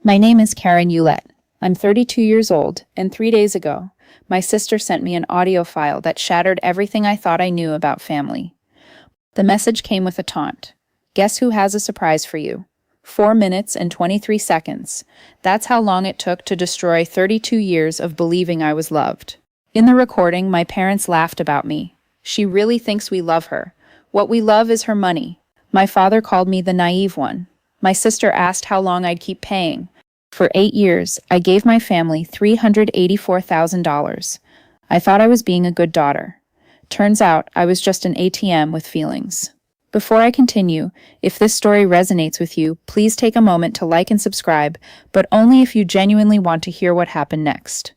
My name is Karen Hewlett. I'm 32 years old, and 3 days ago, my sister sent me an audio file that shattered everything I thought I knew about family. The message came with a taunt. Guess who has a surprise for you? 4 minutes and 23 seconds. That's how long it took to destroy 32 years of believing I was loved. In the recording, my parents laughed about me. She really thinks we love her. What we love is her money. My father called me the naive one. My sister asked how long I'd keep paying. For 8 years, I gave my family $384,000. I thought I was being a good daughter. Turns out, I was just an ATM with feelings. Before I continue, if this story resonates with you, please take a moment to like and subscribe, but only if you genuinely want to hear what happened next.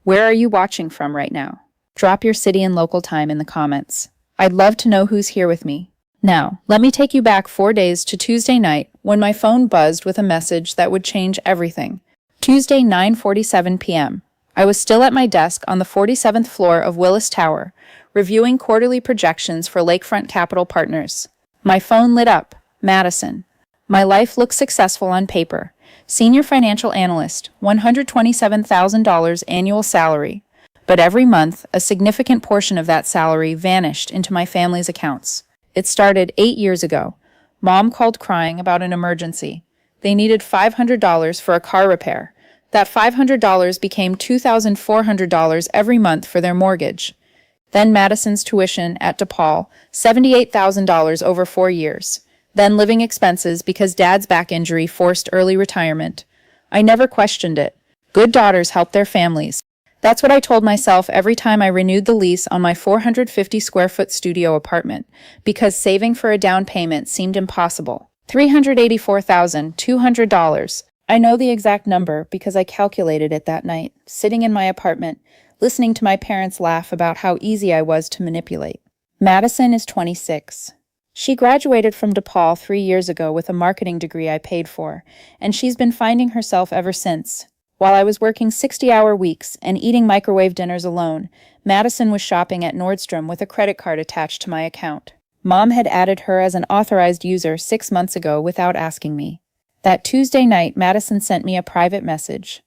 Where are you watching from right now? Drop your city and local time in the comments. I'd love to know who's here with me. Now, let me take you back 4 days to Tuesday night when my phone buzzed with a message that would change everything. Tuesday, 9:47 p.m. I was still at my desk on the 47th floor of Willis Tower, reviewing quarterly projections for Lakefront Capital Partners. My phone lit up. Madison. My life looked successful on paper. Senior financial analyst, $127,000 annual salary. But every month, a significant portion of that salary vanished into my family's accounts. It started 8 years ago. Mom called crying about an emergency. They needed $500 for a car repair. That $500 became $2,400 every month for their mortgage. Then Madison's tuition at DePaul, $78,000 over 4 years. Then living expenses because Dad's back injury forced early retirement. I never questioned it. Good daughters help their families. That's what I told myself every time I renewed the lease on my 450-square-foot studio apartment, because saving for a down payment seemed impossible. $384,200. I know the exact number because I calculated it that night, sitting in my apartment, listening to my parents laugh about how easy I was to manipulate. Madison is 26. She graduated from DePaul 3 years ago with a marketing degree I paid for, and she's been finding herself ever since. While I was working 60-hour weeks and eating microwave dinners alone, Madison was shopping at Nordstrom with a credit card attached to my account. Mom had added her as an authorized user 6 months ago without asking me. That Tuesday night, Madison sent me a private message.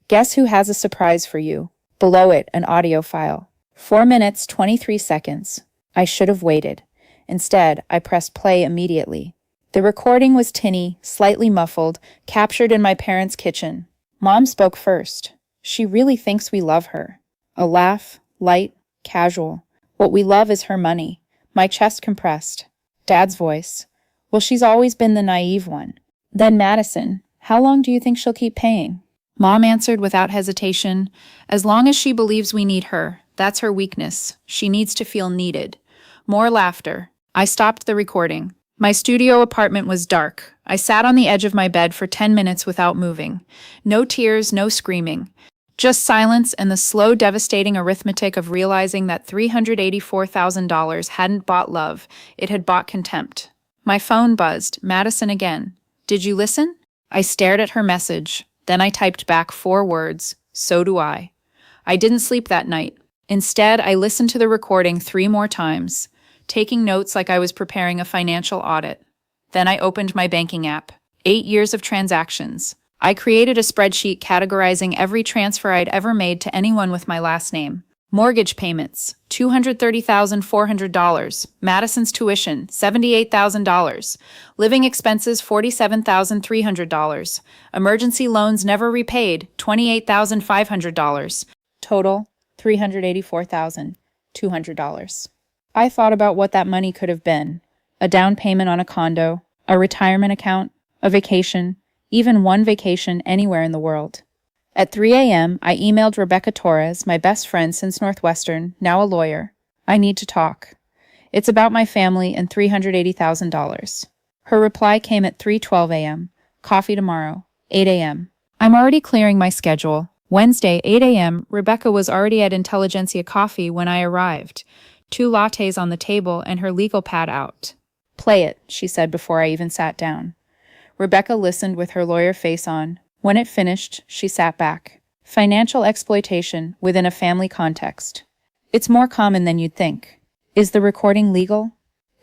Guess who has a surprise for you? Below it, an audio file. 4 minutes, 23 seconds. I should have waited. Instead, I pressed play immediately. The recording was tinny, slightly muffled, captured in my parents' kitchen. Mom spoke first. She really thinks we love her. A laugh, light, casual. What we love is her money. My chest compressed. Dad's voice. Well, she's always been the naive one. Then Madison. How long do you think she'll keep paying? Mom answered without hesitation. As long as she believes we need her. That's her weakness. She needs to feel needed. More laughter. I stopped the recording. My studio apartment was dark. I sat on the edge of my bed for 10 minutes without moving. No tears, no screaming. Just silence and the slow, devastating arithmetic of realizing that $384,000 hadn't bought love, it had bought contempt. My phone buzzed. Madison again. Did you listen? I stared at her message. Then I typed back 4 words. So do I. I didn't sleep that night. Instead, I listened to the recording 3 more times, taking notes like I was preparing a financial audit. Then I opened my banking app. 8 years of transactions. I created a spreadsheet categorizing every transfer I'd ever made to anyone with my last name. Mortgage payments, $230,400. Madison's tuition, $78,000. Living expenses, $47,300. Emergency loans never repaid, $28,500. Total, $384,200. I thought about what that money could have been. A down payment on a condo, a retirement account, a vacation, even one vacation anywhere in the world. At 3 a.m., I emailed Rebecca Torres, my best friend since Northwestern, now a lawyer. I need to talk. It's about my family and $380,000. Her reply came at 3:12 a.m. Coffee tomorrow, 8 a.m. I'm already clearing my schedule. Wednesday, 8 a.m., Rebecca was already at Intelligentsia Coffee when I arrived. 2 lattes on the table and her legal pad out. Play it, she said before I even sat down. Rebecca listened with her lawyer face on. When it finished, she sat back. Financial exploitation within a family context. It's more common than you'd think. Is the recording legal?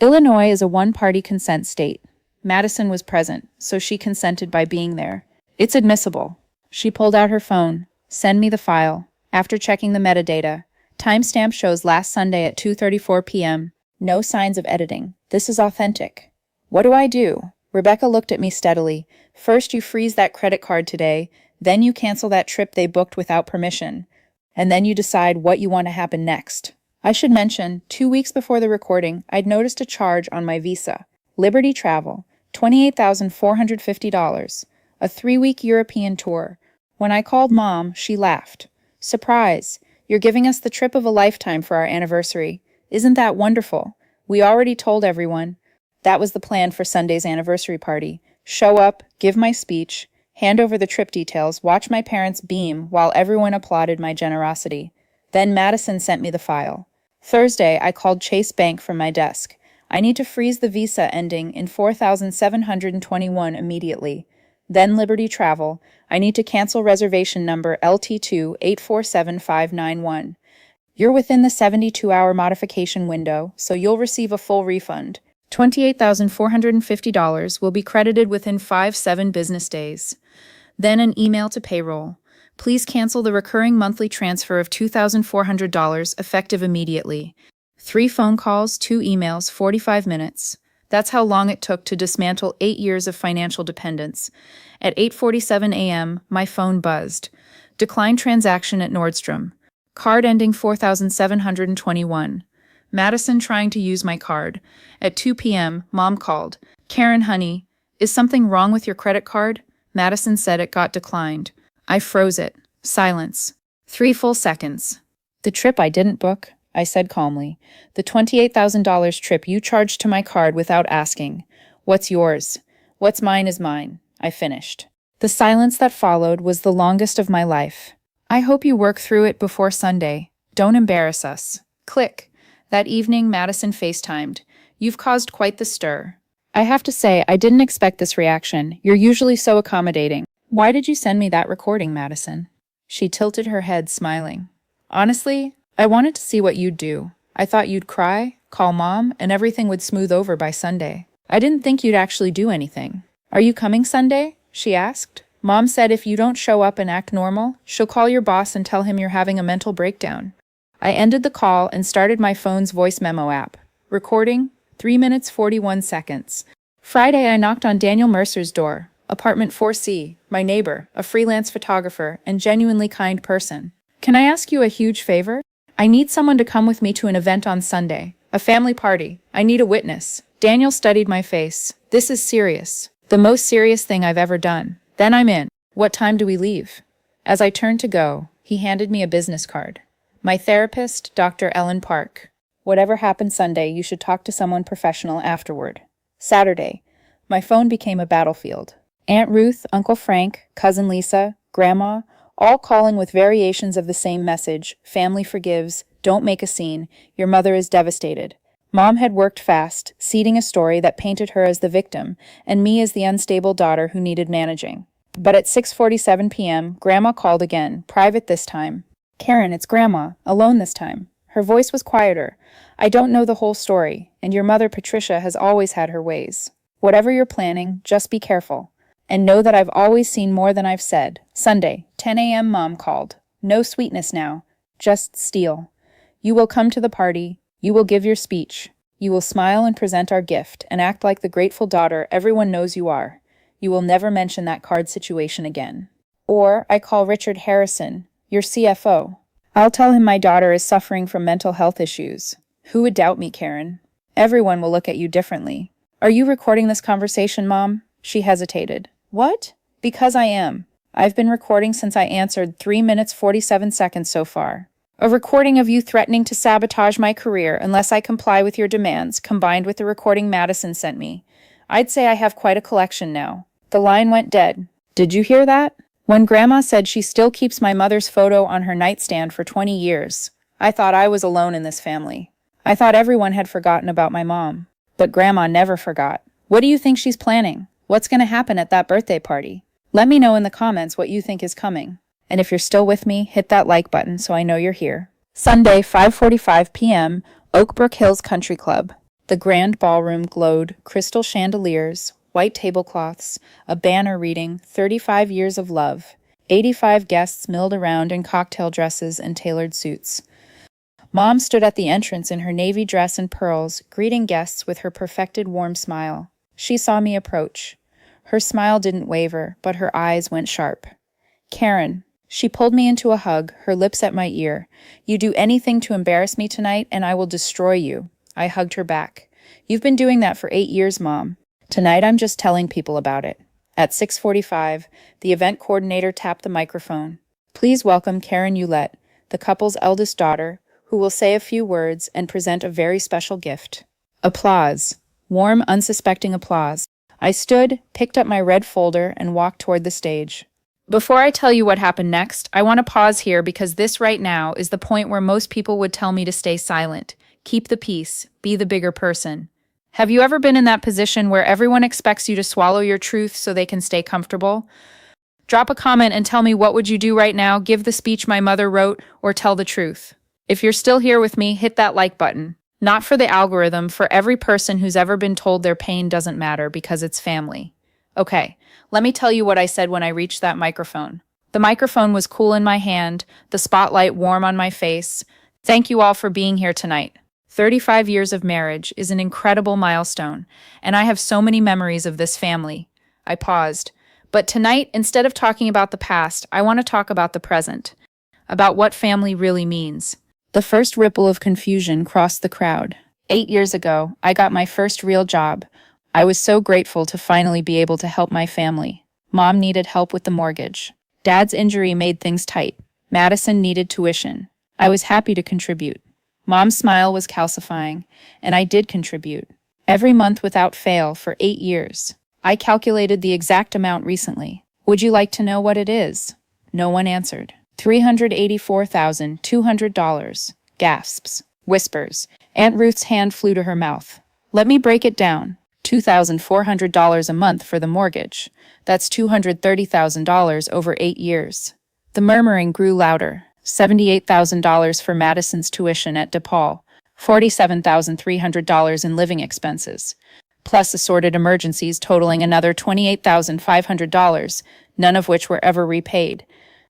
Illinois is a one-party consent state. Madison was present, so she consented by being there. It's admissible. She pulled out her phone. Send me the file. After checking the metadata, timestamp shows last Sunday at 2:34 p.m. No signs of editing. This is authentic. What do I do? Rebecca looked at me steadily. First you freeze that credit card today, then you cancel that trip they booked without permission, and then you decide what you want to happen next. I should mention, 2 weeks before the recording, I'd noticed a charge on my visa. Liberty Travel, $28,450, a 3-week European tour. When I called Mom, she laughed. Surprise! You're giving us the trip of a lifetime for our anniversary. Isn't that wonderful? We already told everyone. That was the plan for Sunday's anniversary party. Show up, give my speech, hand over the trip details, watch my parents beam while everyone applauded my generosity. Then Madison sent me the file. Thursday, I called Chase Bank from my desk. I need to freeze the visa ending in 4,721 immediately. Then Liberty Travel. I need to cancel reservation number LT2 847591. You're within the 72-hour modification window, so you'll receive a full refund. $28,450 will be credited within 5-7 business days. Then an email to payroll. Please cancel the recurring monthly transfer of $2,400 effective immediately. 3 phone calls, 2 emails, 45 minutes. That's how long it took to dismantle 8 years of financial dependence. At 8:47 a.m., my phone buzzed. Decline transaction at Nordstrom. Card ending 4,721. Madison trying to use my card. At 2 p.m., Mom called. Karen, honey, is something wrong with your credit card? Madison said it got declined. I froze it. Silence. 3 full seconds. The trip I didn't book, I said calmly. The $28,000 trip you charged to my card without asking. What's yours? What's mine is mine, I finished. The silence that followed was the longest of my life. I hope you work through it before Sunday. Don't embarrass us. Click. That evening, Madison FaceTimed. You've caused quite the stir. I have to say, I didn't expect this reaction. You're usually so accommodating. Why did you send me that recording, Madison? She tilted her head, smiling. Honestly, I wanted to see what you'd do. I thought you'd cry, call Mom, and everything would smooth over by Sunday. I didn't think you'd actually do anything. Are you coming Sunday? She asked. Mom said if you don't show up and act normal, she'll call your boss and tell him you're having a mental breakdown. I ended the call and started my phone's voice memo app. Recording, 3 minutes 41 seconds. Friday, I knocked on Daniel Mercer's door, apartment 4C, my neighbor, a freelance photographer, and genuinely kind person. Can I ask you a huge favor? I need someone to come with me to an event on Sunday, a family party. I need a witness. Daniel studied my face. This is serious. The most serious thing I've ever done. Then I'm in. What time do we leave? As I turned to go, he handed me a business card. My therapist, Dr. Ellen Park. Whatever happened Sunday, you should talk to someone professional afterward. Saturday. My phone became a battlefield. Aunt Ruth, Uncle Frank, Cousin Lisa, Grandma, all calling with variations of the same message. Family forgives. Don't make a scene. Your mother is devastated. Mom had worked fast, seeding a story that painted her as the victim, and me as the unstable daughter who needed managing. But at 6:47 p.m., Grandma called again, private this time. Karen, it's Grandma, alone this time. Her voice was quieter. I don't know the whole story, and your mother Patricia has always had her ways. Whatever you're planning, just be careful. And know that I've always seen more than I've said. Sunday, 10 a.m. Mom called. No sweetness now, just steel. You will come to the party. You will give your speech. You will smile and present our gift and act like the grateful daughter everyone knows you are. You will never mention that card situation again. Or I call Richard Harrison, your CFO. I'll tell him my daughter is suffering from mental health issues. Who would doubt me, Karen? Everyone will look at you differently. Are you recording this conversation, Mom? She hesitated. What? Because I am. I've been recording since I answered 3 minutes 47 seconds so far. A recording of you threatening to sabotage my career unless I comply with your demands, combined with the recording Madison sent me. I'd say I have quite a collection now. The line went dead. Did you hear that? When Grandma said she still keeps my mother's photo on her nightstand for 20 years, I thought I was alone in this family. I thought everyone had forgotten about my mom. But Grandma never forgot. What do you think she's planning? What's going to happen at that birthday party? Let me know in the comments what you think is coming. And if you're still with me, hit that like button so I know you're here. Sunday, 5:45 p.m., Oak Brook Hills Country Club. The grand ballroom glowed, crystal chandeliers, white tablecloths, a banner reading 35 Years of Love, 85 guests milled around in cocktail dresses and tailored suits. Mom stood at the entrance in her navy dress and pearls, greeting guests with her perfected warm smile. She saw me approach. Her smile didn't waver, but her eyes went sharp. Karen. She pulled me into a hug, her lips at my ear. You do anything to embarrass me tonight, and I will destroy you. I hugged her back. You've been doing that for 8 years, Mom. Tonight I'm just telling people about it. At 6:45, the event coordinator tapped the microphone. Please welcome Karen Ulett, the couple's eldest daughter, who will say a few words and present a very special gift. Applause. Warm, unsuspecting applause. I stood, picked up my red folder, and walked toward the stage. Before I tell you what happened next, I want to pause here because this right now is the point where most people would tell me to stay silent, keep the peace, be the bigger person. Have you ever been in that position where everyone expects you to swallow your truth so they can stay comfortable? Drop a comment and tell me what would you do right now, give the speech my mother wrote, or tell the truth. If you're still here with me, hit that like button. Not for the algorithm, for every person who's ever been told their pain doesn't matter because it's family. Okay, let me tell you what I said when I reached that microphone. The microphone was cool in my hand, the spotlight warm on my face. Thank you all for being here tonight. 35 years of marriage is an incredible milestone, and I have so many memories of this family. I paused. But tonight, instead of talking about the past, I want to talk about the present, about what family really means. The first ripple of confusion crossed the crowd. 8 years ago, I got my first real job. I was so grateful to finally be able to help my family. Mom needed help with the mortgage. Dad's injury made things tight. Madison needed tuition. I was happy to contribute. Mom's smile was calcifying, and I did contribute. Every month without fail for 8 years. I calculated the exact amount recently. Would you like to know what it is? No one answered. $384,200. Gasps. Whispers. Aunt Ruth's hand flew to her mouth. Let me break it down. $2,400 a month for the mortgage. That's $230,000 over 8 years. The murmuring grew louder. $78,000 for Madison's tuition at DePaul. $47,300 in living expenses. Plus assorted emergencies totaling another $28,500, none of which were ever repaid.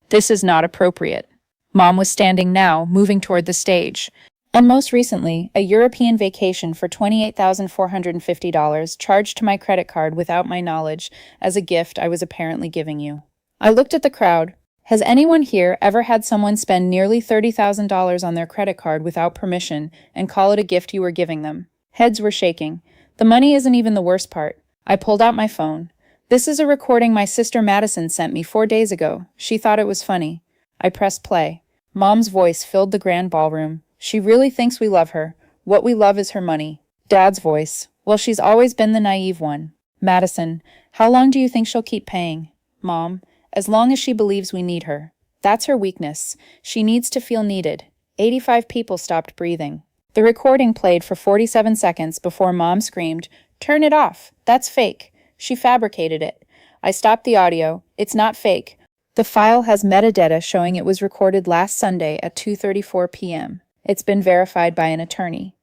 This is not appropriate. Mom was standing now, moving toward the stage. And most recently, a European vacation for $28,450 charged to my credit card without my knowledge as a gift I was apparently giving you. I looked at the crowd. Has anyone here ever had someone spend nearly $30,000 on their credit card without permission and call it a gift you were giving them? Heads were shaking. The money isn't even the worst part. I pulled out my phone. This is a recording my sister Madison sent me 4 days ago. She thought it was funny. I pressed play. Mom's voice filled the grand ballroom. She really thinks we love her. What we love is her money. Dad's voice. Well, she's always been the naive one. Madison. How long do you think she'll keep paying? Mom. As long as she believes we need her. That's her weakness. She needs to feel needed. 85 people stopped breathing. The recording played for 47 seconds before Mom screamed, "Turn it off! That's fake!" She fabricated it. I stopped the audio. It's not fake. The file has metadata showing it was recorded last Sunday at 2:34 p.m. It's been verified by an attorney.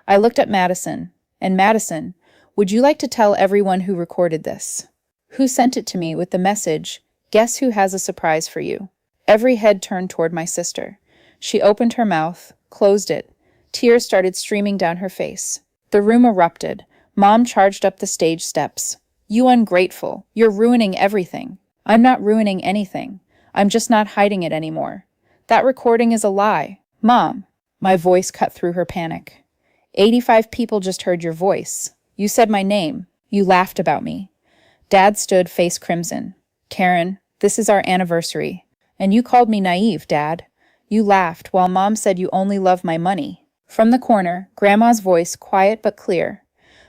I looked at Madison. And Madison, would you like to tell everyone who recorded this? Who sent it to me with the message, "Guess who has a surprise for you?" Every head turned toward my sister. She opened her mouth, closed it. Tears started streaming down her face. The room erupted. Mom charged up the stage steps. "You ungrateful. You're ruining everything." "I'm not ruining anything. I'm just not hiding it anymore. That recording is a lie. Mom." My voice cut through her panic. 85 people just heard your voice. You said my name. You laughed about me. Dad stood face crimson. "Karen, this is our anniversary. And you called me naive, Dad. You laughed while Mom said you only love my money." From the corner, Grandma's voice quiet but clear.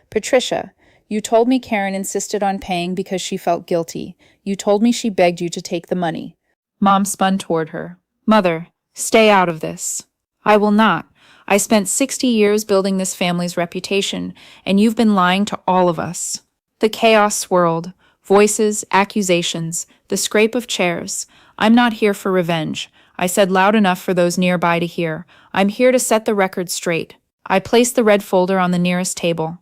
"Patricia, you told me Karen insisted on paying because she felt guilty. You told me she begged you to take the money." Mom spun toward her. "Mother, stay out of this." "I will not. I spent 60 years building this family's reputation, and you've been lying to all of us." The chaos swirled. Voices, accusations, the scrape of chairs. "I'm not here for revenge," I said loud enough for those nearby to hear. "I'm here to set the record straight." I placed the red folder on the nearest table.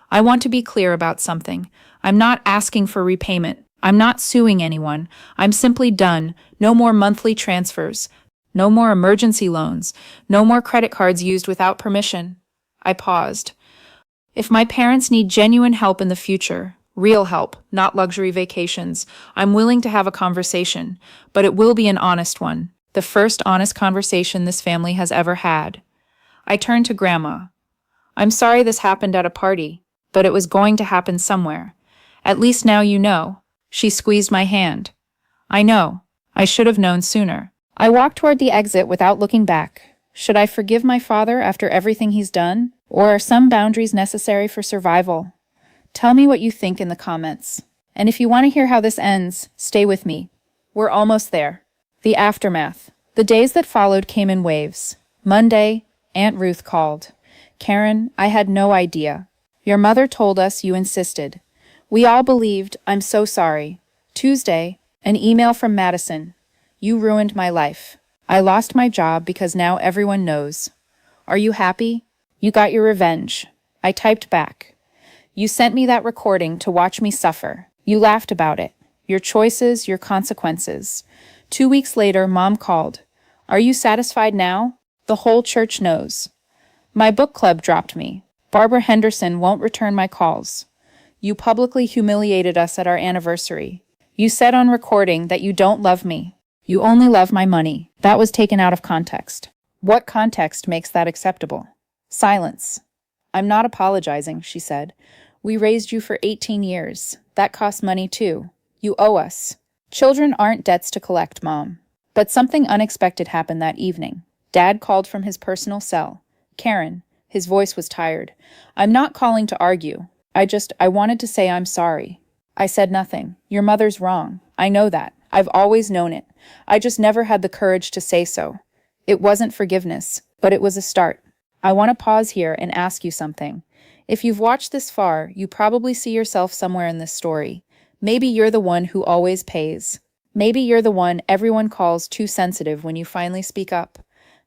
I want to be clear about something. I'm not asking for repayment. I'm not suing anyone. I'm simply done. No more monthly transfers. No more emergency loans. No more credit cards used without permission. I paused. If my parents need genuine help in the future, real help, not luxury vacations, I'm willing to have a conversation, but it will be an honest one. The first honest conversation this family has ever had. I turned to Grandma. I'm sorry this happened at a party, but it was going to happen somewhere. At least now you know. She squeezed my hand. I know. I should have known sooner. I walked toward the exit without looking back. Should I forgive my father after everything he's done? Or are some boundaries necessary for survival? Tell me what you think in the comments. And if you want to hear how this ends, stay with me. We're almost there. The aftermath. The days that followed came in waves. Monday, Aunt Ruth called. Karen, I had no idea. Your mother told us you insisted. We all believed, I'm so sorry. Tuesday, an email from Madison. You ruined my life. I lost my job because now everyone knows. Are you happy? You got your revenge. I typed back. You sent me that recording to watch me suffer. You laughed about it. Your choices, your consequences. 2 weeks later, Mom called. Are you satisfied now? The whole church knows. My book club dropped me. Barbara Henderson won't return my calls. You publicly humiliated us at our anniversary. You said on recording that you don't love me. You only love my money. That was taken out of context. What context makes that acceptable? Silence. I'm not apologizing, she said. We raised you for 18 years. That costs money too. You owe us. Children aren't debts to collect, Mom. But something unexpected happened that evening. Dad called from his personal cell. Karen. His voice was tired. I'm not calling to argue. I wanted to say I'm sorry. I said nothing. Your mother's wrong. I know that. I've always known it. I just never had the courage to say so. It wasn't forgiveness, but it was a start. I want to pause here and ask you something. If you've watched this far, you probably see yourself somewhere in this story. Maybe you're the one who always pays. Maybe you're the one everyone calls too sensitive when you finally speak up.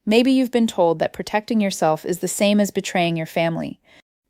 Maybe you've been told that protecting yourself is the same as betraying your family.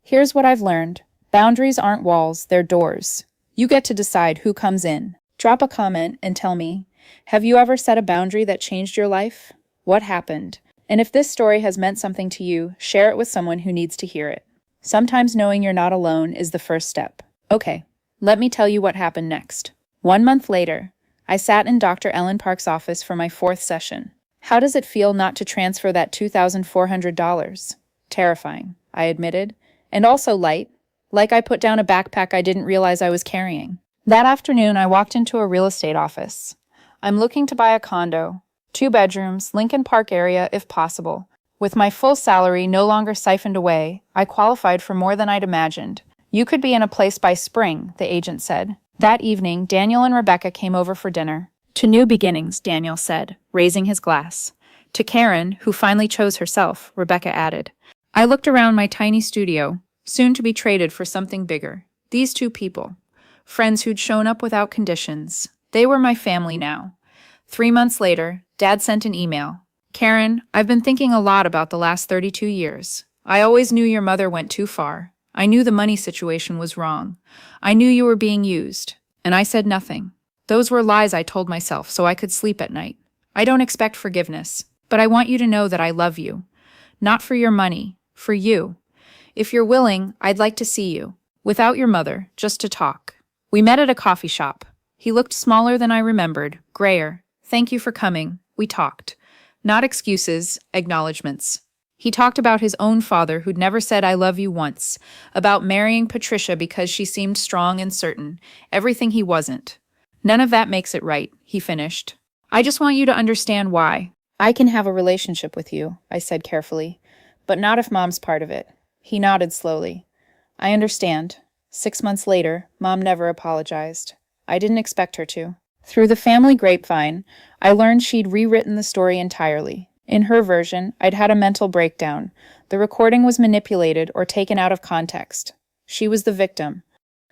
Here's what I've learned. Boundaries aren't walls, they're doors. You get to decide who comes in. Drop a comment and tell me, have you ever set a boundary that changed your life? What happened? And if this story has meant something to you, share it with someone who needs to hear it. Sometimes knowing you're not alone is the first step. Okay, let me tell you what happened next. 1 month later, I sat in Dr. Ellen Park's office for my 4th session. How does it feel not to transfer that $2,400? Terrifying, I admitted, and also light, like I put down a backpack I didn't realize I was carrying. That afternoon, I walked into a real estate office. I'm looking to buy a condo, 2 bedrooms, Lincoln Park area if possible. With my full salary no longer siphoned away, I qualified for more than I'd imagined. You could be in a place by spring, the agent said. That evening, Daniel and Rebecca came over for dinner. To new beginnings, Daniel said, raising his glass. To Karen, who finally chose herself, Rebecca added. I looked around my tiny studio, soon to be traded for something bigger. These 2 people, friends who'd shown up without conditions. They were my family now. 3 months later, Dad sent an email. Karen, I've been thinking a lot about the last 32 years. I always knew your mother went too far. I knew the money situation was wrong. I knew you were being used. And I said nothing. Those were lies I told myself so I could sleep at night. I don't expect forgiveness, but I want you to know that I love you. Not for your money, for you. If you're willing, I'd like to see you. Without your mother, just to talk. We met at a coffee shop. He looked smaller than I remembered, grayer. Thank you for coming. We talked. Not excuses, acknowledgments. He talked about his own father who'd never said I love you once, about marrying Patricia because she seemed strong and certain, everything he wasn't. None of that makes it right, he finished. I just want you to understand why. I can have a relationship with you, I said carefully, but not if Mom's part of it. He nodded slowly. I understand. 6 months later, Mom never apologized. I didn't expect her to. Through the family grapevine, I learned she'd rewritten the story entirely. In her version, I'd had a mental breakdown. The recording was manipulated or taken out of context. She was the victim.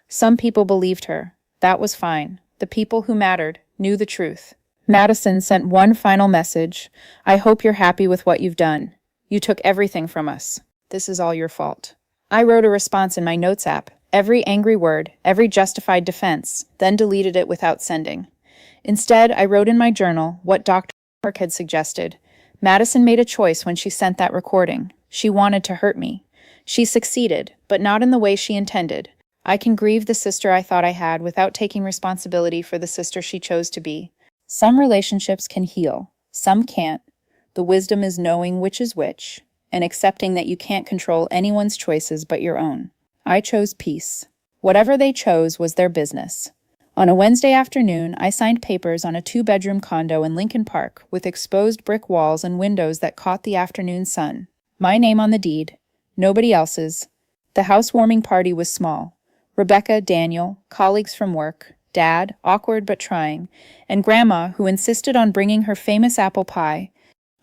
Some people believed her. That was fine. The people who mattered knew the truth. Madison sent one final message. I hope you're happy with what you've done. You took everything from us. This is all your fault. I wrote a response in my notes app, every angry word, every justified defense, then deleted it without sending. Instead, I wrote in my journal what Dr. Park had suggested. Madison made a choice when she sent that recording. She wanted to hurt me. She succeeded, but not in the way she intended. I can grieve the sister I thought I had without taking responsibility for the sister she chose to be. Some relationships can heal, some can't. The wisdom is knowing which is which, and accepting that you can't control anyone's choices but your own. I chose peace. Whatever they chose was their business. On a Wednesday afternoon, I signed papers on a 2-bedroom condo in Lincoln Park with exposed brick walls and windows that caught the afternoon sun. My name on the deed, nobody else's. The housewarming party was small. Rebecca, Daniel, colleagues from work, Dad, awkward but trying, and Grandma, who insisted on bringing her famous apple pie.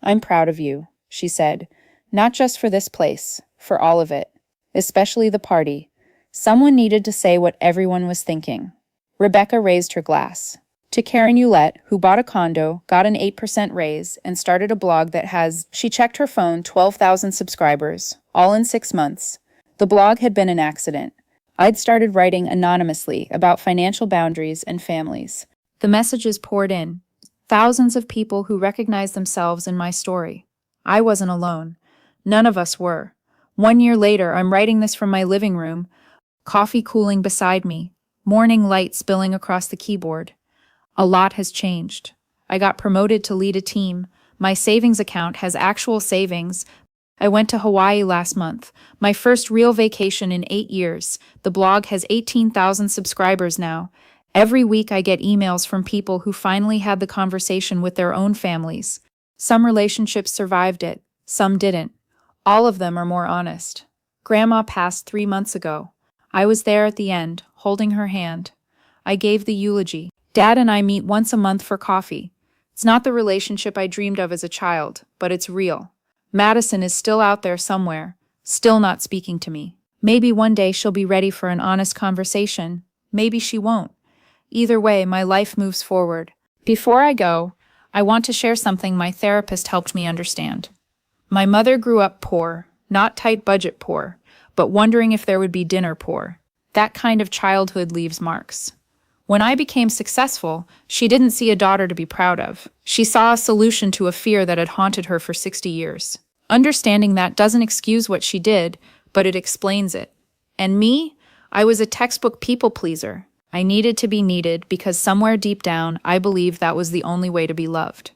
"I'm proud of you," she said. "Not just for this place, for all of it. Especially the party." Someone needed to say what everyone was thinking. Rebecca raised her glass. To Karen Hewlett, who bought a condo, got an 8% raise, and started a blog that has, she checked her phone, 12,000 subscribers, all in 6 months. The blog had been an accident. I'd started writing anonymously about financial boundaries and families. The messages poured in. Thousands of people who recognized themselves in my story. I wasn't alone. None of us were. 1 year later, I'm writing this from my living room, coffee cooling beside me, morning light spilling across the keyboard. A lot has changed. I got promoted to lead a team. My savings account has actual savings. I went to Hawaii last month, my first real vacation in 8 years. The blog has 18,000 subscribers now. Every week I get emails from people who finally had the conversation with their own families. Some relationships survived it, some didn't. All of them are more honest. Grandma passed 3 months ago. I was there at the end, holding her hand. I gave the eulogy. Dad and I meet once a month for coffee. It's not the relationship I dreamed of as a child, but it's real. Madison is still out there somewhere, still not speaking to me. Maybe one day she'll be ready for an honest conversation. Maybe she won't. Either way, my life moves forward. Before I go, I want to share something my therapist helped me understand. My mother grew up poor, not tight budget poor, but wondering if there would be dinner poor. That kind of childhood leaves marks. When I became successful, she didn't see a daughter to be proud of. She saw a solution to a fear that had haunted her for 60 years. Understanding that doesn't excuse what she did, but it explains it. And me? I was a textbook people pleaser. I needed to be needed because somewhere deep down, I believed that was the only way to be loved.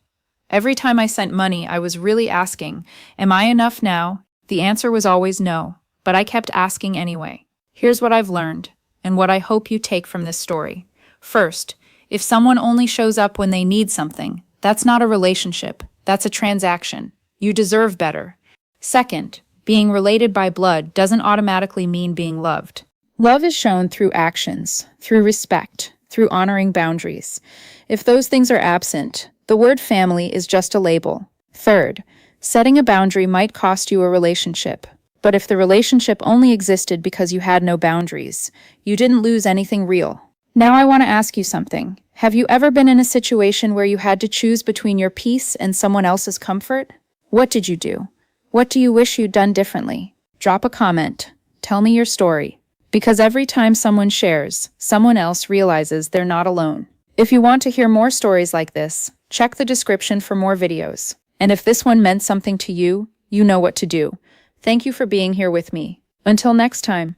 Every time I sent money, I was really asking, am I enough now? The answer was always no, but I kept asking anyway. Here's what I've learned, and what I hope you take from this story. First, if someone only shows up when they need something, that's not a relationship, that's a transaction. You deserve better. Second, being related by blood doesn't automatically mean being loved. Love is shown through actions, through respect, through honoring boundaries. If those things are absent, the word family is just a label. Third, setting a boundary might cost you a relationship. But if the relationship only existed because you had no boundaries, you didn't lose anything real. Now I want to ask you something. Have you ever been in a situation where you had to choose between your peace and someone else's comfort? What did you do? What do you wish you'd done differently? Drop a comment. Tell me your story. Because every time someone shares, someone else realizes they're not alone. If you want to hear more stories like this, check the description for more videos. And if this one meant something to you, you know what to do. Thank you for being here with me. Until next time.